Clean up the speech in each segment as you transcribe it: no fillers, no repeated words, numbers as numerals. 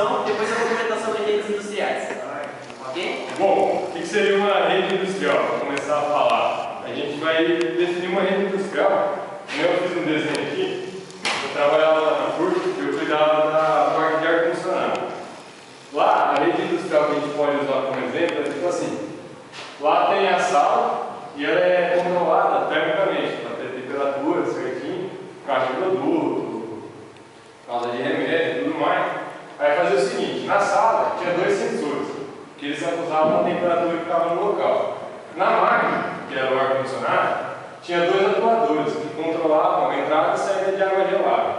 introdução, depois a movimentação de redes industriais. Ok? Bom, o que seria uma rede industrial? Vou começar a falar. A gente vai definir uma rede industrial. Eu fiz um desenho aqui. Eu trabalhava lá na FURC e eu cuidava da parte de ar-condicionado. Lá, a rede industrial que a gente pode usar como exemplo é tipo assim. Lá tem a sala e ela é controlada termicamente, para ter temperatura certinho, caixa de produto, causa de remédio e tudo mais. Aí fazer o seguinte, na sala tinha dois sensores, que eles acusavam a temperatura que estava no local. Na máquina, que era o ar-condicionado, tinha dois atuadores que controlavam a entrada e saída de água gelada.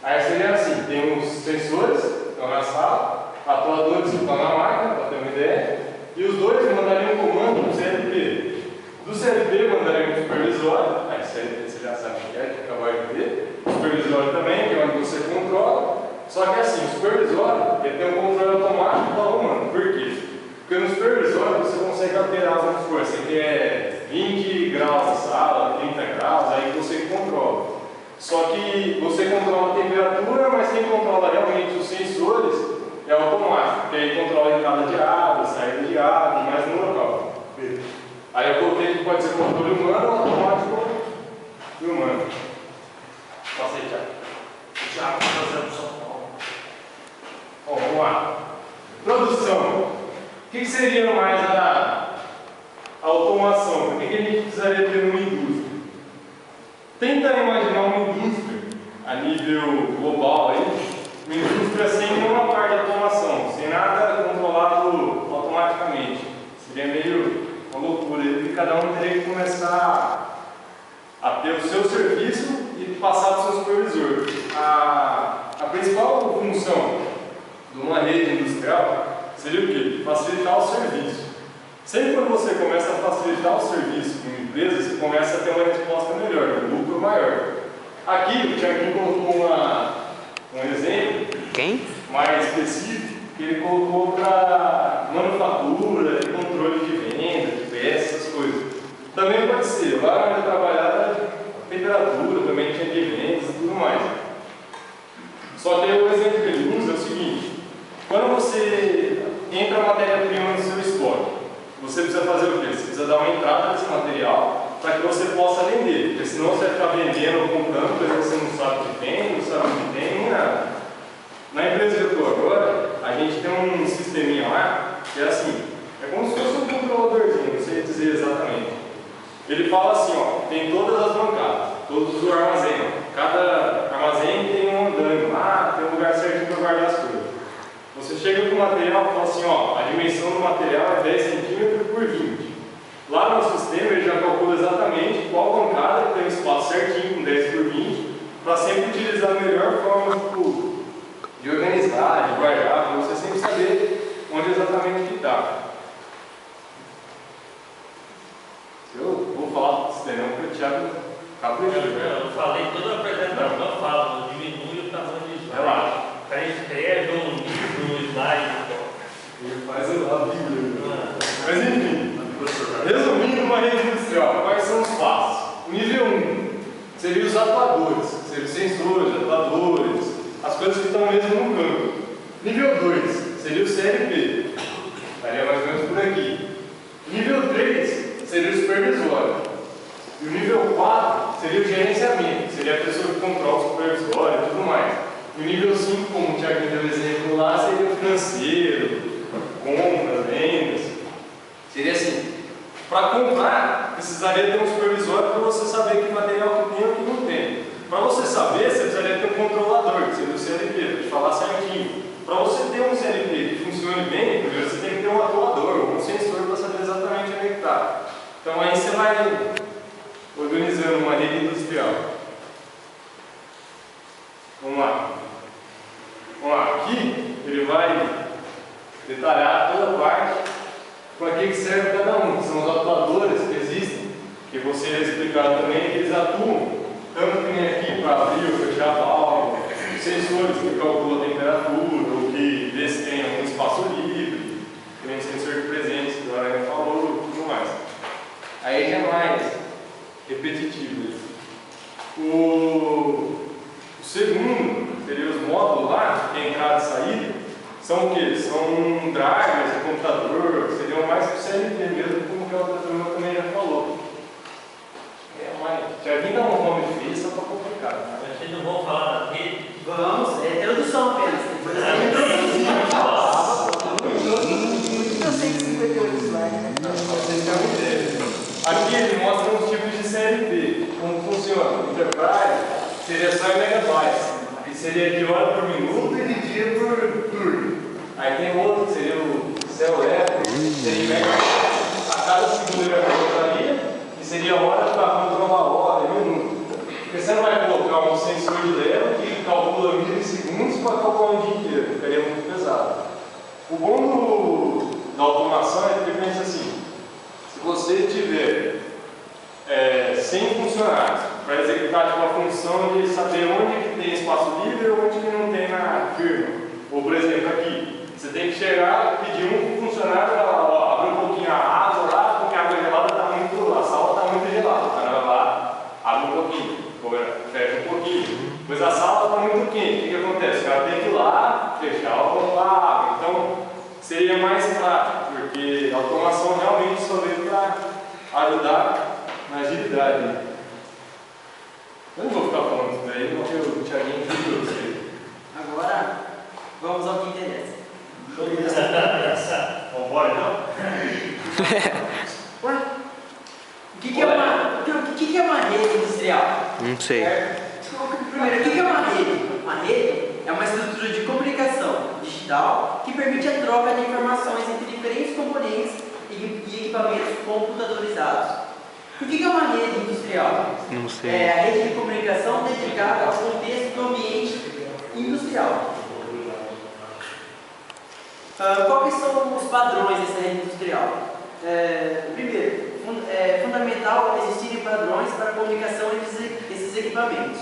Aí seria assim, tem os sensores que estão na sala, atuadores que estão na máquina, para ter uma ideia, e os dois mandariam um comando no CLP. Do CLP mandariam um supervisório, aí CLP você já sabe o que é, que acabou de ver. O supervisório também, que é onde você controla. Só que assim, o supervisório ele tem um controle automático para o humano. Por quê? Porque no supervisório você consegue alterar, vamos supor, você quer 20 graus na sala, 30 graus, aí você controla. Só que você controla a temperatura, mas quem controla realmente os sensores é automático, porque aí controla a entrada de água, saída de água, mais no local. Aí eu coloquei que pode ser controle humano ou automático e humano. Posso aí, Thiago? Já fazendo São Paulo. Bom, vamos lá. Produção. O que seria mais a automação? O que a gente precisaria ter numa indústria? Tenta imaginar uma indústria a nível global aí. Uma indústria sem nenhuma parte de automação, sem nada controlado automaticamente. Seria meio uma loucura. E cada um teria que começar a ter o seu serviço e passar para o seu supervisor. A principal função de uma rede industrial seria o quê? Facilitar o serviço. Sempre quando você começa a facilitar o serviço de uma empresa, você começa a ter uma resposta melhor, um lucro maior. Aqui o Thiaguinho colocou um exemplo mais específico que ele colocou para manufatura, controle de venda, de peças, essas coisas. Também pode ser, lá onde eu trabalhava, a temperatura também tinha de vendas e tudo mais. Só que o exemplo que ele usa é o seguinte: quando você entra a matéria-prima no seu estoque, você precisa fazer o quê? Você precisa dar uma entrada nesse material para que você possa vender, porque senão você vai ficar vendendo ou comprando coisa que você não sabe o que tem, não sabe o que tem, nem nada. Na empresa que eu estou agora, a gente tem um sisteminha lá que é assim, é como se fosse um controladorzinho, não sei dizer exatamente. Ele fala assim, ó, tem todas as bancadas, todos os armazéns. Cada armazém tem um andame lá, tem um lugar certinho para guardar as coisas. Você chega com o material e fala assim, ó, a dimensão do material é 10 cm por 20. Lá no sistema ele já calcula exatamente qual bancada tem um espaço certinho com 10 por 20, para sempre utilizar a melhor forma de organizar, de guardar, para você sempre saber onde exatamente que está. Eu vou falar do sistema porque o Thiago caprichou. Eu falei toda a apresentação, eu falo, diminui o tamanho do slide. Relaxa. O cara escreve um livro no slide. Ele faz a Bíblia. Mas enfim, resumindo uma rede industrial, quais são os passos? O nível 1 seria os atuadores, seriam os sensores, atuadores, as coisas que estão mesmo no campo. Nível 2 seria o CLP, estaria mais ou menos por aqui. Nível 3 seria o supervisório. E o nível 4 seria o gerenciamento, seria a pessoa que controla o supervisório e tudo mais. E o nível 5, como o Thiago deu exemplo lá, seria o financeiro, compras, vendas. Seria assim, para comprar, precisaria ter um supervisório para você saber que material que tem ou que não tem. Para você saber, você precisaria ter um controlador, que seria o CLP, para te falar certinho. Para você ter um CLP que funcione bem, primeiro você tem que ter um atuador ou um sensor para saber exatamente onde é que está. Então aí você vai organizando uma rede industrial. Vamos lá. Aqui ele vai detalhar toda a parte para que serve cada um, que são os atuadores que existem, que você já explicaram também, que eles atuam, tanto que nem aqui para abrir ou fechar a válvula, os sensores que calculam a temperatura, ou que vê se tem algum espaço livre, tem sensor de presença, que o Aranha falou, e tudo mais. Aí já é mais repetitivo. O segundo seria os módulos lá, que é entrada e saída. são o quê? São drivers de computador, seriam mais que o CLP mesmo, como que a outra turma também já falou. Tiaguinho dá um nome difícil, só para complicar. Tá? Vocês não vão falar da rede? Vamos, é tradução apenas. Depois a gente eu sei que 58 slides, né? Vocês têm uma ideia. Aqui ele mostra os tipos de CLP. Como funciona? Enterprise seria só em megabytes. E seria de hora por minuto e de dia por turno. Aí tem outro que seria o CLF, seria em megabytes. A cada segundo ele vai contaria e seria hora para controlar a hora e minuto. Porque você não vai colocar um sensor de leva que calcula milissegundos para calcular um dia inteiro. Ficaria muito pesado. O bom da automação é que pensa assim. Se você tiver 100 funcionários para executar uma função de saber onde que tem espaço livre e onde que não tem na firma. Ou, por exemplo, aqui, você tem que chegar e pedir um funcionário para abrir um pouquinho a água lá, porque a água gelada está muito, a sala está muito gelada. O cara vai lá, abre um pouquinho, fecha um pouquinho. Pois a sala está muito quente. O que acontece? O cara tem que ir lá, fechar a água. Então, seria mais prático, porque a automação realmente só veio para ajudar na agilidade. Eu não vou ficar falando isso daí, porque o Thiaguinho viu você. Agora, vamos ao que interessa. Vamos embora, não? Ué? O que é uma rede industrial? Não sei. Primeiro, o que é uma rede? Uma rede é uma estrutura de comunicação digital que permite a troca de informações entre diferentes componentes e equipamentos computadorizados. O que é uma rede industrial? Não sei. É a rede de comunicação dedicada ao contexto do ambiente industrial. Quais são os padrões dessa rede industrial? Primeiro, é fundamental existirem padrões para a comunicação entre esses equipamentos.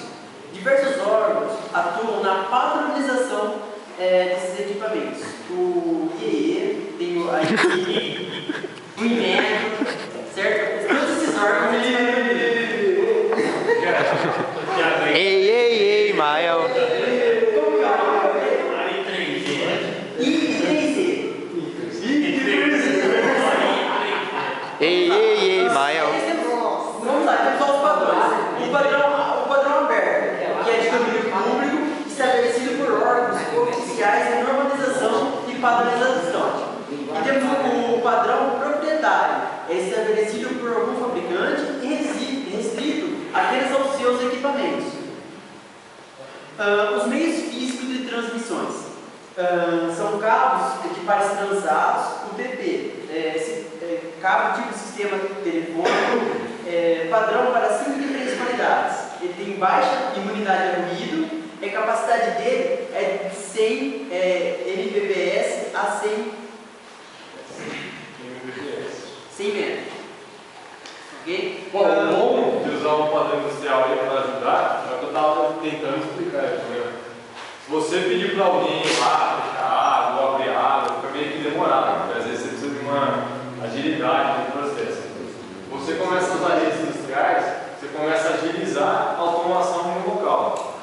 Diversos órgãos atuam na padronização desses equipamentos. O IEE, tem o IEE, o INEP, certo? Todos esses órgãos Ei, Mael. Como que é o nome? Aí 3G, né? I3E. Ei, Mael. Vamos lá, temos só os padrões. O padrão aberto, que é de domínio público, estabelecido por órgãos oficiais de normalização e padronização. E temos o padrão proprietário, é estabelecido por algum fabricante e restrito apenas aos seus equipamentos. Os meios físicos de transmissões são cabos de pares transados, UTP, cabo tipo sistema telefônico, padrão para 5 diferentes qualidades. Ele tem baixa imunidade a ruído, a capacidade dele é de 100 Mbps a 100 metros. Ok? Bom, o bom de usar um padrão industrial aí para ajudar é o que eu estava tentando explicar aqui. Se você pedir para alguém ir lá fechar água ou abrir água, fica meio que demorado, porque às vezes você precisa de uma agilidade no processo. Você começa a usar redes industriais, você começa a agilizar a automação no local.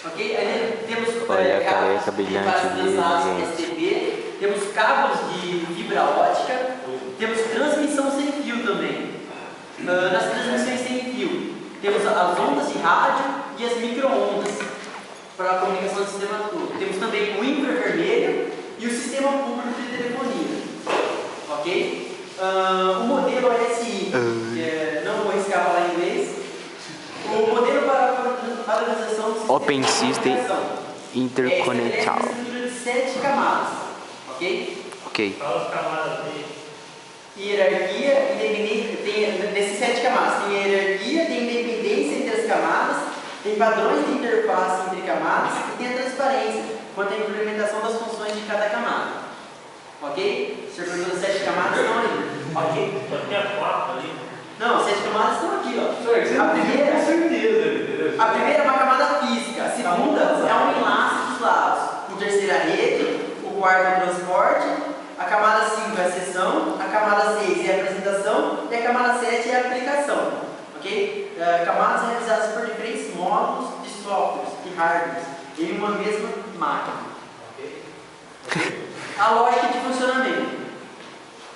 Ok? Aí temos Olha a cabos careca de brilhante pares dele, transados gente. STP, temos cabos de fibra ótica, temos transmissão sem fio também. Nas transmissões sem fio, temos as ondas de rádio e as micro-ondas para a comunicação do sistema todo. Temos também o infravermelho e o sistema público de telefonia. Ok? O modelo ASI, não vou arriscar falar em inglês. O modelo para padronização do sistema Open de System comunicação Interconnectal. é uma estrutura de 7 camadas. Ok? Ok. Fala as camadas dele. Hierarquia, independência, nesses 7 camadas, tem hierarquia, tem independência entre as camadas, tem padrões de interface entre camadas e tem a transparência quanto à implementação das funções de cada camada. Ok? Se eu pergunto 7 camadas estão aí. Ok? Só tinha 4 ali. Não, 7 camadas estão aqui, ó. Você A primeira, com certeza, entendeu? a primeira é uma camada física, a segunda é um enlace dos lados. O terceiro é a rede, o quarto é o transporte, a camada 5 é a sessão, a camada 6 é a apresentação e a camada 7 é a aplicação. Ok? Camadas realizadas por diferentes módulos de softwares e hardwares em uma mesma máquina. a lógica de funcionamento.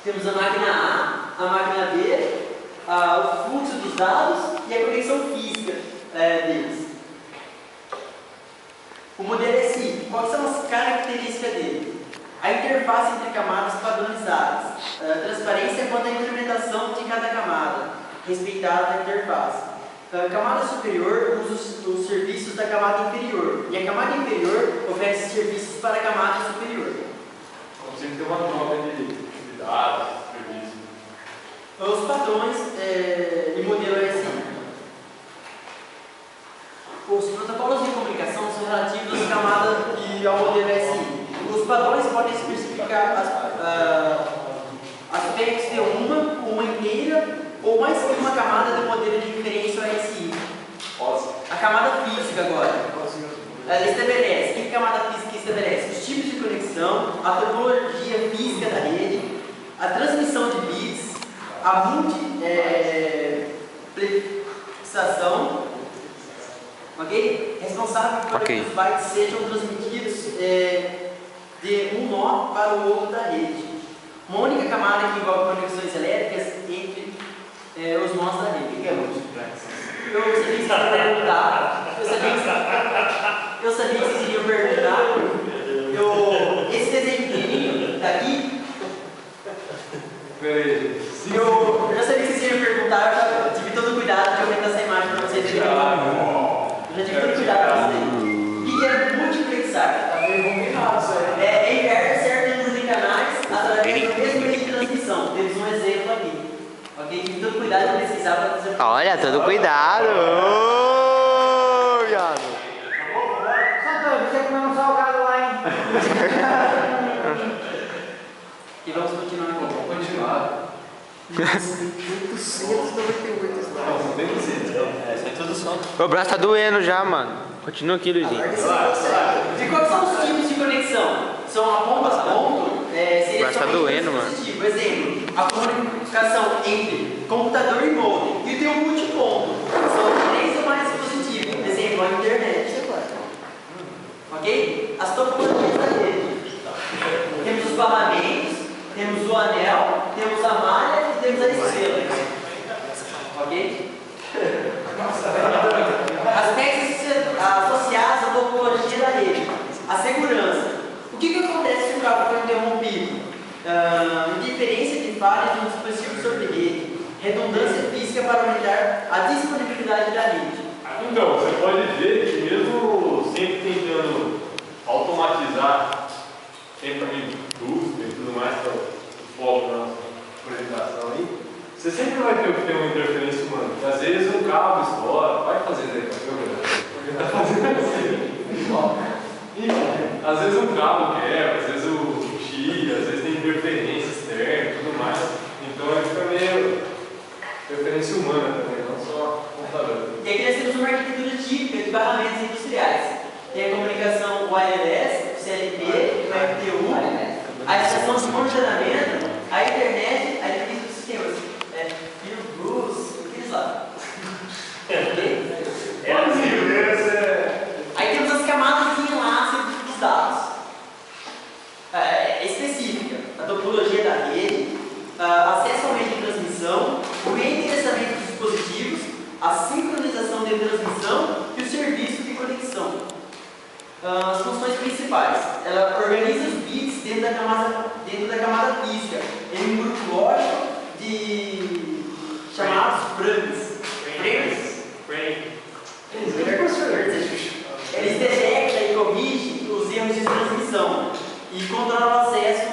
Temos a máquina A, a máquina B, o fluxo dos dados e a conexão física deles. O modelo SI, quais são as características dele? A interface entre camadas padronizadas, transparência quanto à implementação de cada camada, respeitada a interface. A camada superior usa os serviços da camada inferior, e a camada inferior oferece serviços para a camada superior. Então, sempre tem uma troca de dados, serviços. Os padrões de modelo SI. Os protocolos de comunicação são relativos às camadas e ao modelo SI. Os padrões podem especificar aspectos de uma inteira ou mais que uma camada do modelo de referência ao SI. A camada física agora. Ela estabelece, que camada física estabelece? Os tipos de conexão, a topologia física da rede, a transmissão de bits, a multiplexação, ok? Responsável por que os bytes sejam transmitidos de um nó para o outro da rede. Uma única camada que envolve conexões elétricas entre os nós da rede. O que é multiplexação? Eu sabia que vocês iam perguntar. Eu sabia que vocês iriam perguntar. Esse desenho daqui. Eu já sabia que vocês iriam perguntar. Eu já tive todo o cuidado de aumentar essa imagem para vocês verem. Eu já tive todo o cuidado para vocês. O que é multiplexar? Tá meio combinado isso aí. É inverter certo número de canais através do mesmo meio de transmissão. Temos um exemplo aqui. Ok? Tive todo cuidado de pesquisar para fazer. Olha, todo cuidado. Ô, viado. Santana, você comeu um salgado lá, hein? E vamos continuar aqui. Vamos continuar. 898 slides. Não tem que Isso é tudo só. Meu braço tá doendo já, mano. Continua aqui, Luizinho. E quais são os tipos de conexão? São a ponto a ponto, seria Mas tá somente doendo, um mano. dispositivo. Exemplo, a comunicação entre computador e modem. E tem um multiponto. São 3 ou mais dispositivos. Exemplo, a internet. Ok? As topologias da rede. Temos os barramentos, temos o anel, temos a malha e temos a estrela. Ok? Aspectos associados à topologia da rede. A segurança. O que acontece se o cabo for interrompido? Interferência de falhas de um dispositivo sobre rede. Redundância física para aumentar a disponibilidade da rede. Então, você pode ver que mesmo sempre tentando automatizar, sempre a indústria e tudo mais, que é o foco da nossa apresentação aí, você sempre vai ter uma interferência humana. Porque às vezes um cabo estoura, vai fazendo aí, porque tá fazendo assim. Enfim, às vezes um cabo quebra, às vezes o chia, às vezes tem interferência externa e tudo mais. Então fica meio interferência humana também, não só computador. E aqui nós temos uma arquitetura típica de barramentos industriais. Tem a comunicação wireless, o CLP, o FTU, a estação de monitoramento, a internet, a divisão dos sistemas. Field aqueles lá. Aí temos as camadas de enlace dos dados. Específica, a topologia da rede, acesso ao meio de transmissão, o reendereçamento dos dispositivos, a sincronização de transmissão e o serviço de conexão. As funções principais. Ela organiza os bits dentro da camada física, em um grupo lógico de chamados frames. Eles detectam e corrigem os erros de transmissão e controlam o acesso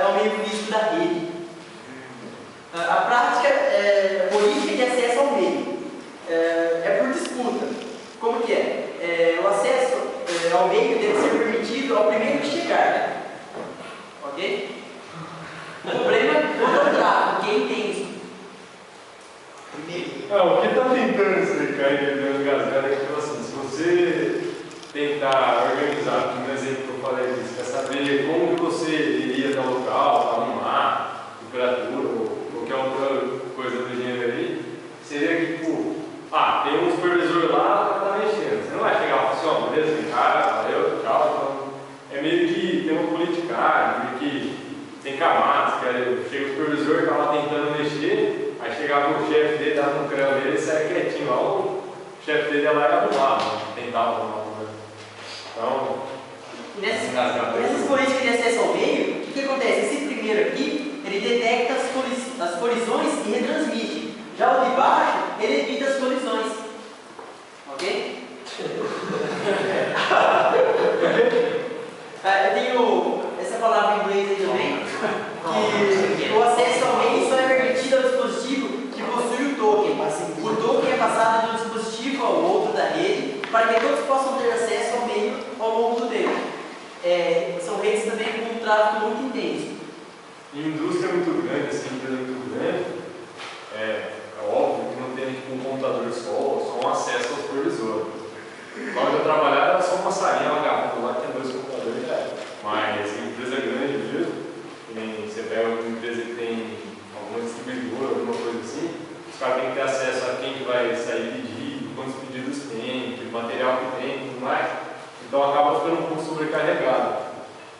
ao meio físico da rede. A prática política de acesso ao meio é por disputa. Como que é? O acesso ao meio deve ser permitido ao primeiro que chegar. Ok? O problema é o contrário. Quem tem isso? O que está tentando explicar aí, Deus Gasgado, é que assim, se você tentar organizar, como exemplo que eu falei disso, quer saber como que você iria até o local, arrumar, temperatura ou qualquer outra coisa do gênero aí, seria que, tipo, tem um supervisor lá que está mexendo. Você não vai chegar e falar assim, beleza, cara, valeu, tchau. Então, é meio que tem uma politicagem, meio que camadas, que aí chega o supervisor, está lá tentando mexer, aí chegava o chefe dele, dava um crânio dele, ele saia quietinho lá, o chefe dele ia lá e arrumava, tentava arrumar. Então, nessas correntes de acesso ao meio, o que acontece? Esse primeiro aqui, ele detecta as colisões e retransmite. Já o de baixo, ele evita as colisões. Ok? Eu tenho essa palavra em inglês aí também, que o acesso ao meio só é permitido ao dispositivo que possui o token. O token é passado de um dispositivo ao outro da rede para que todos possam ter acesso ao meio ao longo do tempo. São redes também com um tráfego muito intenso. Em indústria muito grande, assim, empresa muito grande, é óbvio que não tem tipo, um computador só um acesso ao supervisor. Lá onde eu trabalhava era só uma salinha, uma garrafa lá, tinha 2 computadores já. Mas em empresa grande mesmo, você pega uma empresa que tem alguma distribuidora, alguma coisa assim, os caras têm que ter acesso a quem que vai sair pedir, quantos pedidos tem, que material que tem e tudo mais. Então acaba ficando um pouco sobrecarregado.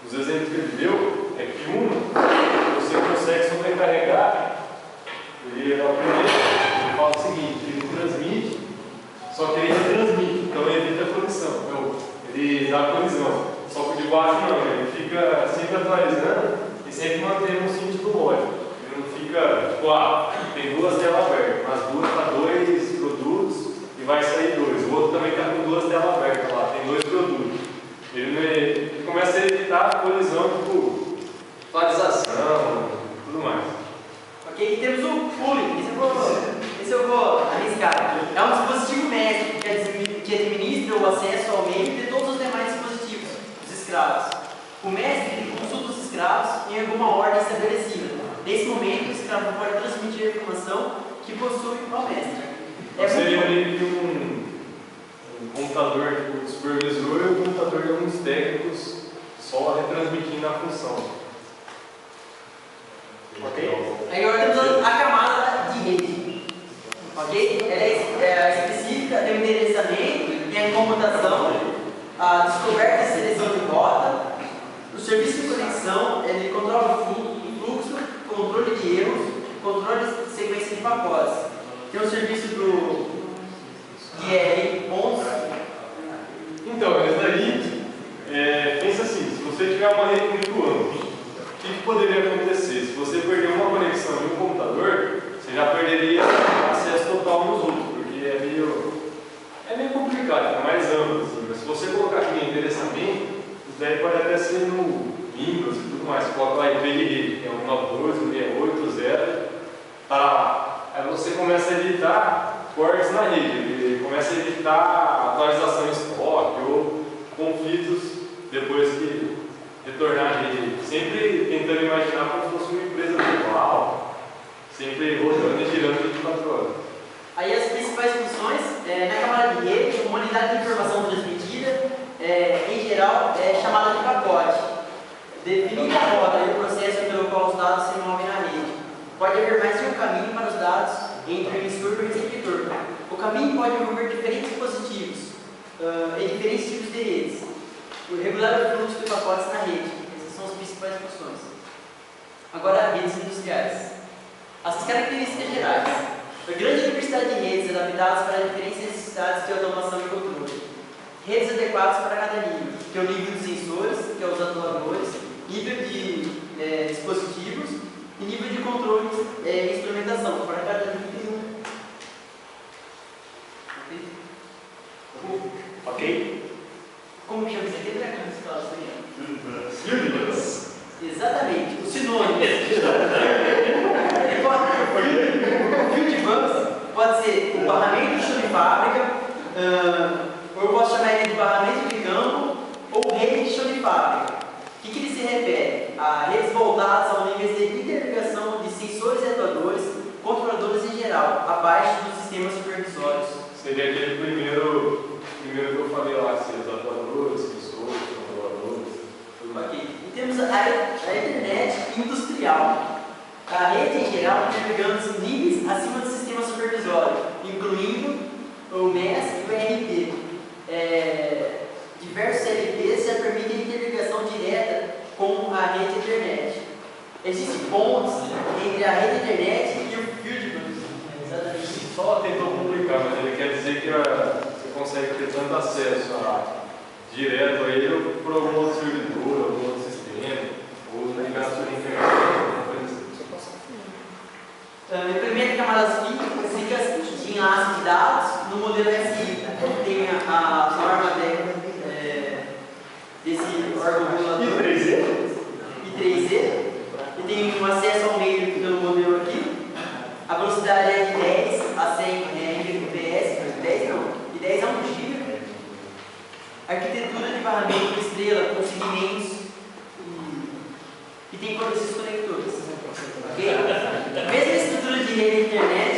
Os exemplos que ele deu é que você consegue sobrecarregar, ele é o primeiro, ele fala o seguinte, ele transmite, só que ele retransmite, então ele evita a colisão, ele dá a colisão, só que o de baixo não, ele fica sempre atualizando e sempre mantendo um sentido lógico, ele não fica, tipo, tem 2 telas abertas, mas 2 para 2 produtos e vai sair 2, o outro também está com 2 telas abertas lá, tem 2 produtos, ele começa a evitar a colisão, tipo, atualização, tudo mais. Ok, e temos o pooling, esse eu vou arriscar. É um dispositivo mestre que administra o acesso ao meio de todos os demais dispositivos, os escravos. O mestre ele consulta os escravos em alguma ordem estabelecida. Nesse momento, o escravo pode transmitir a informação que possui ao mestre. Seria meio que um computador tipo, de supervisor e um computador de alguns técnicos só retransmitindo a função. Ok? Aí agora temos a camada de rede. Ok? Ela é específica, tem o endereçamento, tem a computação, a descoberta e seleção de rota, o serviço de conexão, ele controla o fluxo, controle de erros, controle de sequência de pacotes. Tem o serviço do QR11. Então, esse daí, pensa assim, se você tiver uma rede muito ampla, o que poderia acontecer? Se você perder uma conexão de um computador, você já perderia acesso total nos outros, porque é meio complicado, é mais amplo assim. Mas se você colocar aqui em endereçamento, isso daí pode até ser no Windows e tudo mais. Você coloca lá IP de rede, que é 192, 168, tá lá. Aí você começa a editar cortes na rede, ele começa a editar atualização em estoque ou conflitos depois que retornar a rede, sempre tentando imaginar como se fosse uma empresa virtual, sempre rodando e girando 24 horas. Aí as principais funções, na camada de rede, uma unidade de informação transmitida, em geral, é chamada de pacote. Definir a rota e o processo pelo qual os dados se movem na rede. Pode haver mais de um caminho para os dados entre o emissor e o receptor. O caminho pode envolver diferentes dispositivos e diferentes tipos de redes. Regular o fluxo de pacotes na rede. Essas são as principais funções. Agora, redes industriais. As características gerais. A grande diversidade de redes adaptadas para diferentes necessidades de automação e controle. Redes adequadas para cada nível, que é o nível de sensores, que é os atuadores, nível de dispositivos e nível de controle e instrumentação, para cada nível. Ok? Como chama isso aqui? Universe. Exatamente, o sinônimo. O fio de bus pode ser o barramento de chão de fábrica, ou eu posso chamar ele de barramento de campo, ou rede de chão de fábrica. O que ele se refere? A redes voltadas ao nível de interligação de sensores e atuadores, controladores em geral, abaixo dos sistemas supervisórios. Seria aquele primeiro que eu falei lá, que seria os atuadores, sensores, controladores. Ok. E temos a internet industrial. A rede em geral interligando os níveis acima do sistema supervisório, incluindo o MES e o ERP. Diversos LPs já permitem interligação direta com a rede internet. Existe internet e o fio de produção. Exatamente. Só tentou publicar, mas ele quer dizer que você consegue ter tanto acesso direto a ele ou por algum outro servidor, algum outro sistema, ou ligar na sua internet, alguma coisa assim. Implementa camadas físicas de enlace de dados no modelo SI. Tem a norma desse órgão regulador. E 3E? E 3E. E tem um acesso ao meio pelo modelo aqui. A velocidade é de 10 a 100 Mbps. 10 não. E 10 a 1 GB. Arquitetura de barramento estrela com segmentos e tem esses conectores. Ok? Mesma estrutura de rede de internet.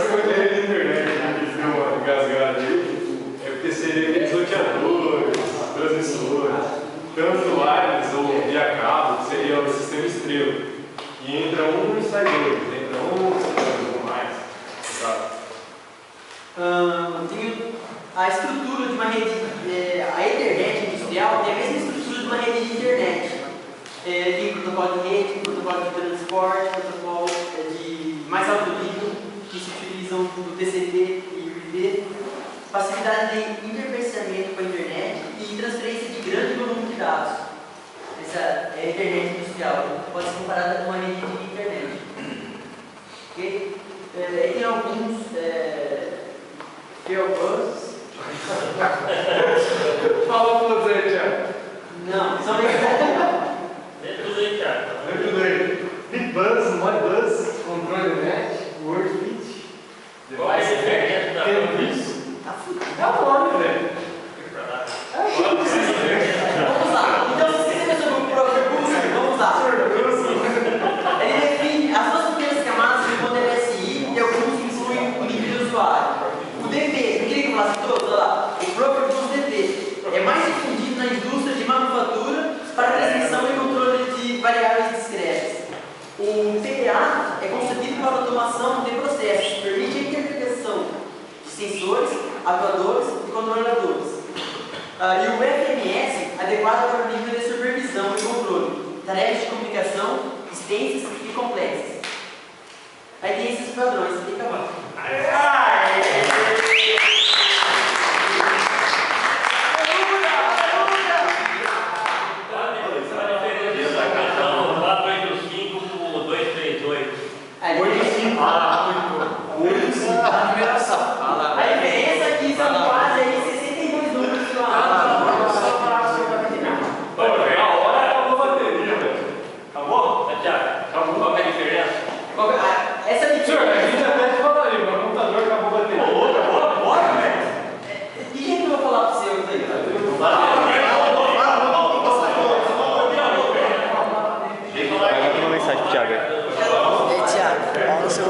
Foi rede de internet, que deu uma engasgada aí. É porque seria aqueles roteadores, transmissores, tanto wireless ou via cabo, que seria o sistema estrela. E entra um e sai dois, entra um e sai dois ou mais. Exato. Tem a estrutura de uma rede, a internet industrial tem a mesma estrutura de uma rede de internet. Tem protocolo de rede, protocolo de transporte, protocolo de mais alto nível, que se utilizam do TCP e UDP, facilidade de interfaceamento com a internet e transferência de grande volume de dados. Essa é a internet industrial, pode ser comparada com uma rede de internet. Okay? Tem alguns Airbus. Fala pra você, Thiago. Não, são legais. É tudo aí, Thiago. É tudo aí. Bitbus, Modbus, Control Net, WordFit, Qual é a diferença da Tenbus. É o nome, velho. Vamos lá. Então, se você pensa sobre o próprio curso, vamos lá. Ele define as duas primeiras camadas do modelo SI e alguns que incluem o nível de usuário. O DP, não queria que eu falasse todos, olha lá. O próprio curso DP é mais difundido na indústria de manufatura para transmissão e controle de variáveis discretas. O PDA é concebido para automação de processos, permite a interligação de sensores, atuadores e controladores. E o FMS, adequado para o nível de supervisão e controle, tarefas de comunicação extensas e complexas. Aí tem esses padrões, tem que acabar. A numeração. A diferença é que são quase aí 62 números que Acabou a bateria, velho. Acabou? Thiago, qual que é a diferença? essa é Senhor, a gente até te falaria, mas o computador acabou a bateria. Bora, velho. que jeito que eu vou falar pra você aí? Vai mandar uma mensagem pro Thiago aí. Ei, Thiago, fala no seu